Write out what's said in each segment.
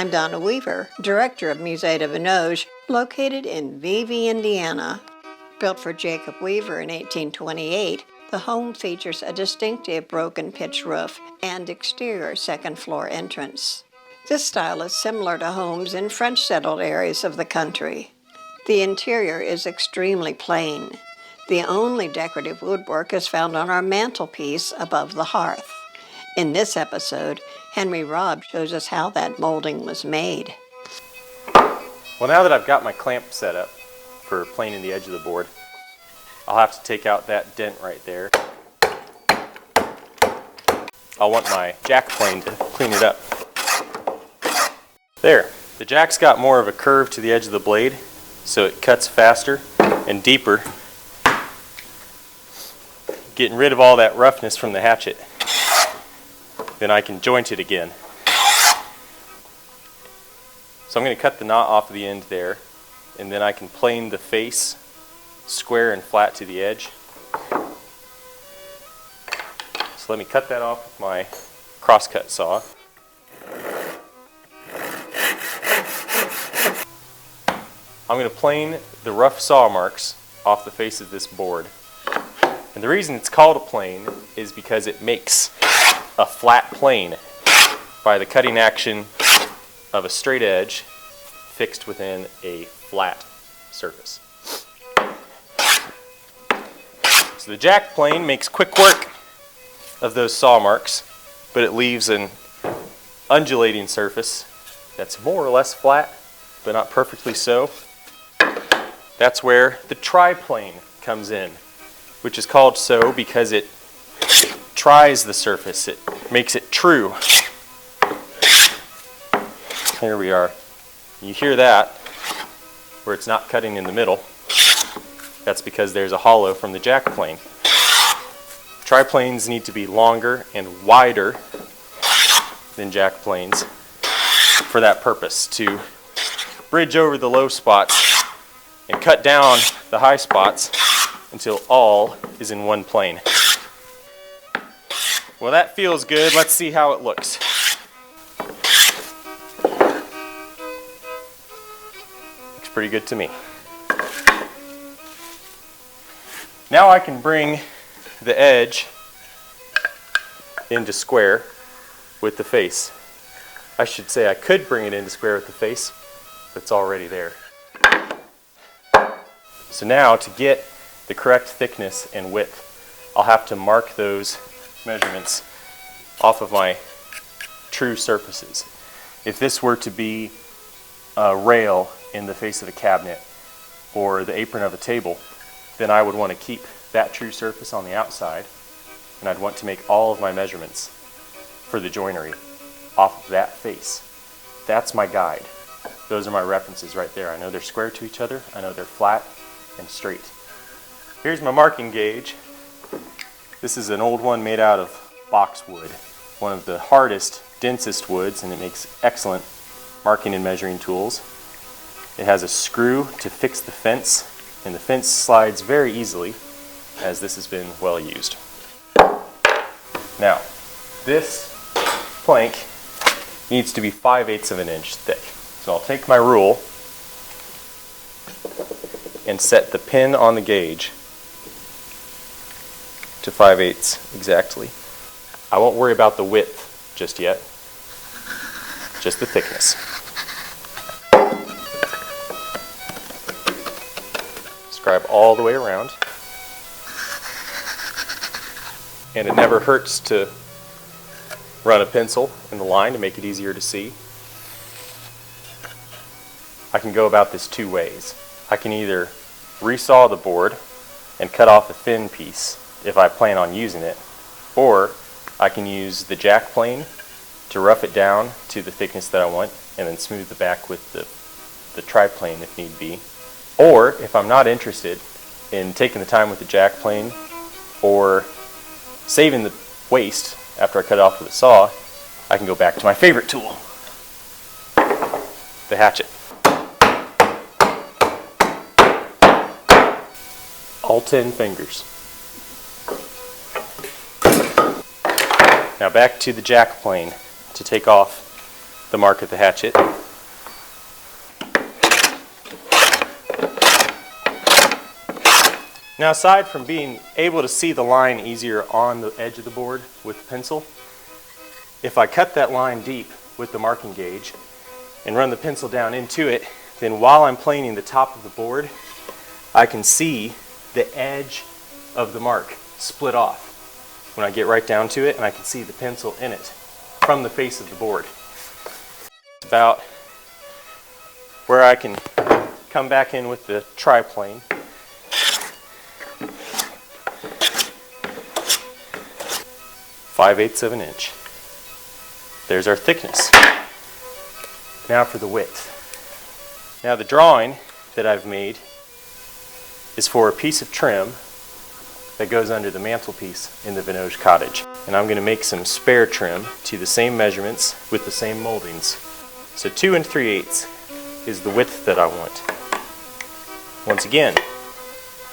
I'm Donna Weaver, Director of Musee de Venoge, located in Vevey, Indiana. Built for Jacob Weaver in 1828, the home features a distinctive broken pitch roof and exterior second-floor entrance. This style is similar to homes in French-settled areas of the country. The interior is extremely plain. The only decorative woodwork is found on our mantelpiece above the hearth. In this episode, Henry Raab shows us how that molding was made. Well, now that I've got my clamp set up for planing the edge of the board, I'll have to take out that dent right there. I'll want my jack plane to clean it up. There, the jack's got more of a curve to the edge of the blade, so it cuts faster and deeper, getting rid of all that roughness from the hatchet. Then I can joint it again. So I'm going to cut the knot off of the end there, and then I can plane the face square and flat to the edge. So let me cut that off with my crosscut saw. I'm going to plane the rough saw marks off the face of this board. And the reason it's called a plane is because it makes a flat plane by the cutting action of a straight edge fixed within a flat surface. So the jack plane makes quick work of those saw marks, but it leaves an undulating surface that's more or less flat, but not perfectly so. That's where the tri-plane comes in, which is called so because it tries the surface. It makes it true. Here we are. You hear that, where it's not cutting in the middle. That's because there's a hollow from the jack plane. Triplanes need to be longer and wider than jack planes for that purpose, to bridge over the low spots and cut down the high spots until all is in one plane. Well, that feels good. Let's see how it looks. Looks pretty good to me. Now I can bring the edge into square with the face. I should say I could bring it into square with the face, but it's already there. So now to get the correct thickness and width, I'll have to mark those measurements off of my true surfaces. If this were to be a rail in the face of a cabinet or the apron of a table, then I would want to keep that true surface on the outside, and I'd want to make all of my measurements for the joinery off of that face. That's my guide. Those are my references right there. I know they're square to each other. I know they're flat and straight. Here's my marking gauge. This is an old one made out of boxwood, one of the hardest, densest woods, and it makes excellent marking and measuring tools. It has a screw to fix the fence, and the fence slides very easily as this has been well used. Now, this plank needs to be 5/8 of an inch thick. So I'll take my rule and set the pin on the gauge to 5/8 exactly. I won't worry about the width just yet, just the thickness. Scribe all the way around. And it never hurts to run a pencil in the line to make it easier to see. I can go about this two ways. I can either resaw the board and cut off a thin piece if I plan on using it, or I can use the jack plane to rough it down to the thickness that I want and then smooth the back with the tri-plane if need be. Or if I'm not interested in taking the time with the jack plane or saving the waste after I cut it off with a saw, I can go back to my favorite tool, the hatchet. All 10 fingers. Now back to the jack plane to take off the mark of the hatchet. Now, aside from being able to see the line easier on the edge of the board with the pencil, if I cut that line deep with the marking gauge and run the pencil down into it, then while I'm planing the top of the board, I can see the edge of the mark split off when I get right down to it, and I can see the pencil in it from the face of the board. It's about where I can come back in with the triplane. Five-eighths of an inch. There's our thickness. Now for the width. Now the drawing that I've made is for a piece of trim that goes under the mantelpiece in the Venoge cottage. And I'm going to make some spare trim to the same measurements with the same moldings. So 2 3/8 is the width that I want. Once again,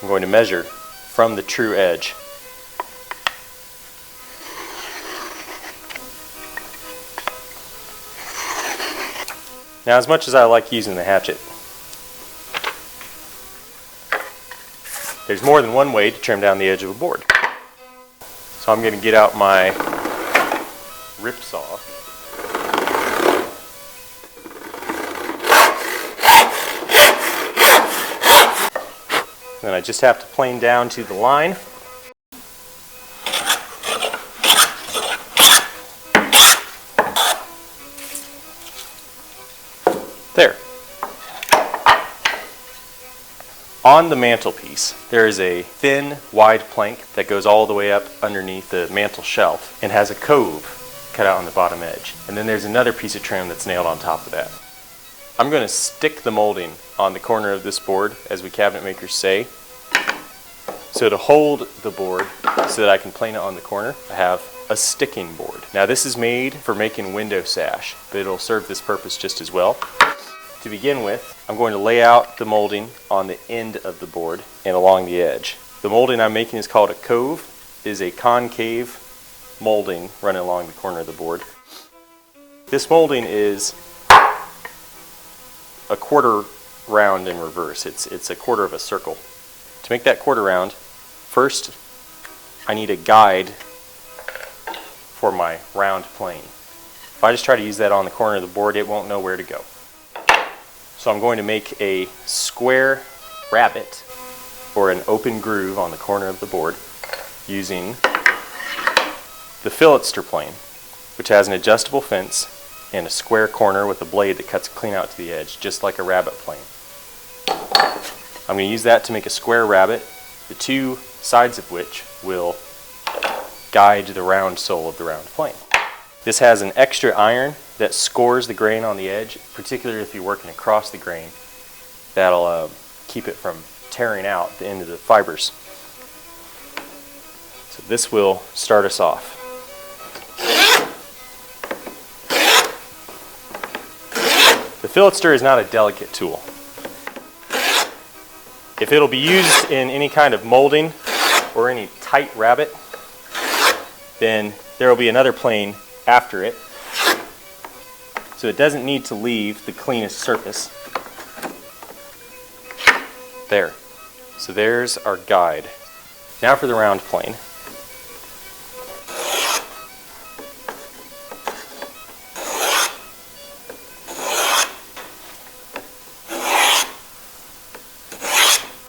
I'm going to measure from the true edge. Now, as much as I like using the hatchet, there's more than one way to trim down the edge of a board. So I'm going to get out my rip saw. Then I just have to plane down to the line. There. On the mantelpiece, there is a thin, wide plank that goes all the way up underneath the mantel shelf and has a cove cut out on the bottom edge. And then there's another piece of trim that's nailed on top of that. I'm going to stick the molding on the corner of this board, as we cabinet makers say. So to hold the board so that I can plane it on the corner, I have a sticking board. Now this is made for making window sash, but it'll serve this purpose just as well. To begin with, I'm going to lay out the molding on the end of the board and along the edge. The molding I'm making is called a cove. It is a concave molding running along the corner of the board. This molding is a quarter round in reverse. It's a quarter of a circle. To make that quarter round, first I need a guide for my round plane. If I just try to use that on the corner of the board, it won't know where to go. So I'm going to make a square rabbet or an open groove on the corner of the board using the filletster plane, which has an adjustable fence and a square corner with a blade that cuts clean out to the edge, just like a rabbet plane. I'm going to use that to make a square rabbet, the two sides of which will guide the round sole of the round plane. This has an extra iron that scores the grain on the edge, particularly if you're working across the grain. That'll keep it from tearing out the end of the fibers. So this will start us off. The filletster is not a delicate tool. If it'll be used in any kind of molding or any tight rabbet, then there will be another plane after it. So it doesn't need to leave the cleanest surface. There. So there's our guide. Now for the round plane.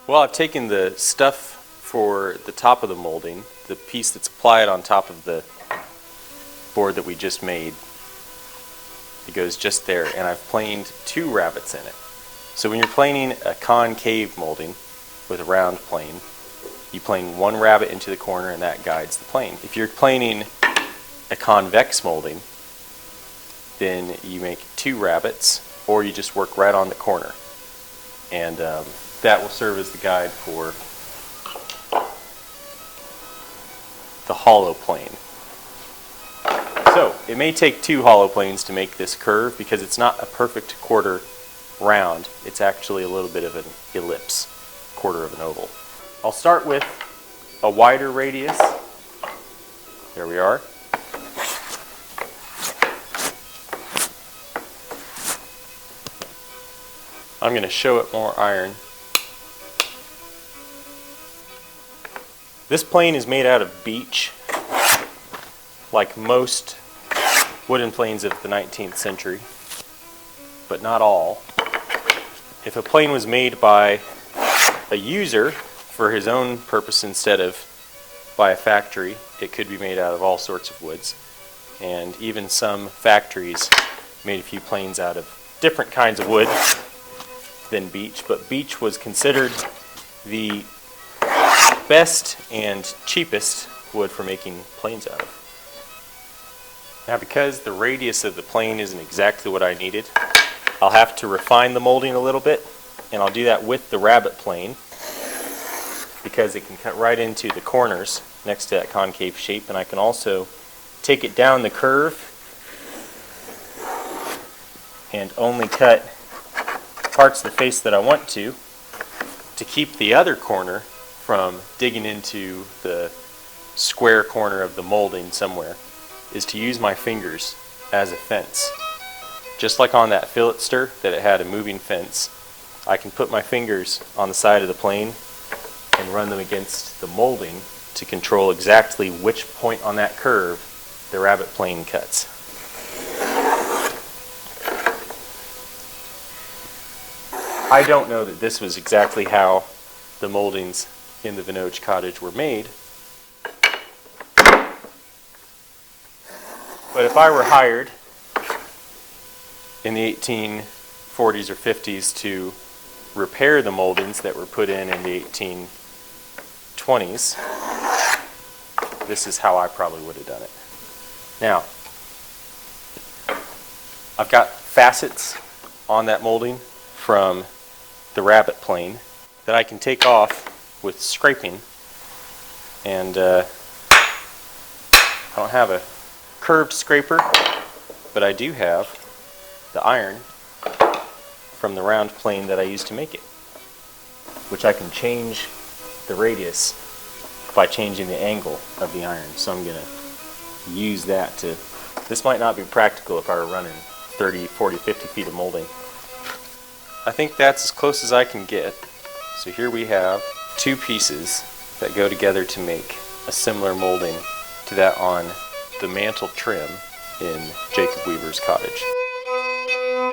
Well, I've taken the stuff for the top of the molding, the piece that's applied on top of the board that we just made. It goes just there, and I've planed two rabbets in it. So when you're planing a concave molding with a round plane, you plane one rabbet into the corner and that guides the plane. If you're planing a convex molding, then you make two rabbets, or you just work right on the corner. And that will serve as the guide for the hollow plane. So it may take two hollow planes to make this curve because it's not a perfect quarter round. It's actually a little bit of an ellipse, quarter of an oval. I'll start with a wider radius. There we are. I'm going to show it more iron. This plane is made out of beech, like most wooden planes of the 19th century, but not all. If a plane was made by a user for his own purpose instead of by a factory, it could be made out of all sorts of woods. And even some factories made a few planes out of different kinds of wood than beech, but beech was considered the best and cheapest wood for making planes out of. Now, because the radius of the plane isn't exactly what I needed, I'll have to refine the molding a little bit, and I'll do that with the rabbet plane because it can cut right into the corners next to that concave shape, and I can also take it down the curve and only cut parts of the face that I want to keep the other corner from digging into the square corner of the molding somewhere, is to use my fingers as a fence. Just like on that fillet stir that it had a moving fence, I can put my fingers on the side of the plane and run them against the molding to control exactly which point on that curve the rabbet plane cuts. I don't know that this was exactly how the moldings in the Venoge cottage were made, but if I were hired in the 1840s or 50s to repair the moldings that were put in the 1820s, this is how I probably would have done it. Now, I've got facets on that molding from the rabbet plane that I can take off with scraping, and I don't have a curved scraper, but I do have the iron from the round plane that I used to make it, which I can change the radius by changing the angle of the iron. So I'm going to use that to, this might not be practical if I were running 30, 40, 50 feet of molding. I think that's as close as I can get. So here we have two pieces that go together to make a similar molding to that on the mantle trim in Jacob Weaver's cottage.